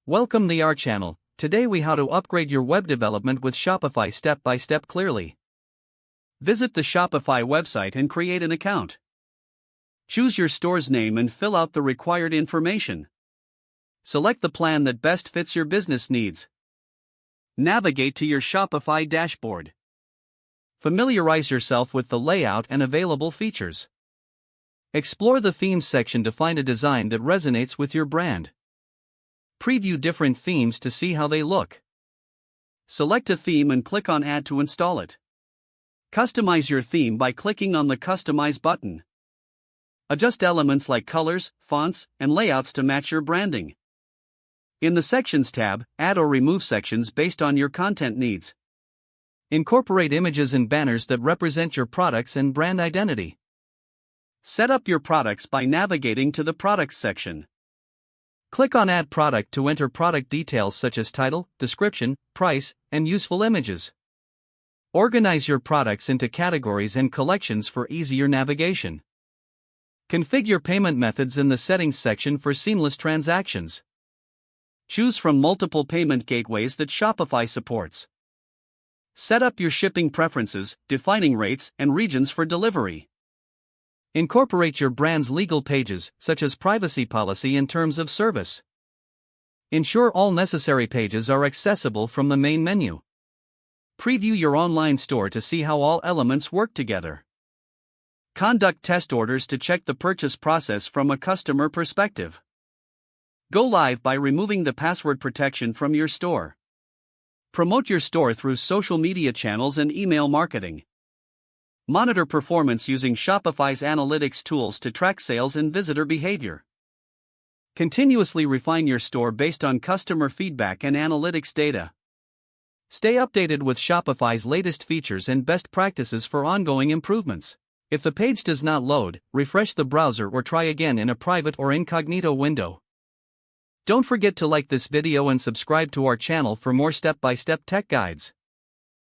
Welcome to our channel. Today we how to upgrade your web development with Shopify step by step clearly. Visit the Shopify website and create an account. Choose your store's name and fill out the required information. Select the plan that best fits your business needs. Navigate to your Shopify dashboard. Familiarize yourself with the layout and available features. Explore the themes section to find a design that resonates with your brand. Preview different themes to see how they look. Select a theme and click on Add to install it. Customize your theme by clicking on the Customize button. Adjust elements like colors, fonts, and layouts to match your branding. In the Sections tab, add or remove sections based on your content needs. Incorporate images and banners that represent your products and brand identity. Set up your products by navigating to the Products section. Click on Add Product to enter product details such as title, description, price, and useful images. Organize your products into categories and collections for easier navigation. Configure payment methods in the Settings section for seamless transactions. Choose from multiple payment gateways that Shopify supports. Set up your shipping preferences, defining rates and regions for delivery. Incorporate your brand's legal pages, such as privacy policy and terms of service. Ensure all necessary pages are accessible from the main menu. Preview your online store to see how all elements work together. Conduct test orders to check the purchase process from a customer perspective. Go live by removing the password protection from your store. Promote your store through social media channels and email marketing. Monitor performance using Shopify's analytics tools to track sales and visitor behavior. Continuously refine your store based on customer feedback and analytics data. Stay updated with Shopify's latest features and best practices for ongoing improvements. If the page does not load, refresh the browser or try again in a private or incognito window. Don't forget to like this video and subscribe to our channel for more step-by-step tech guides.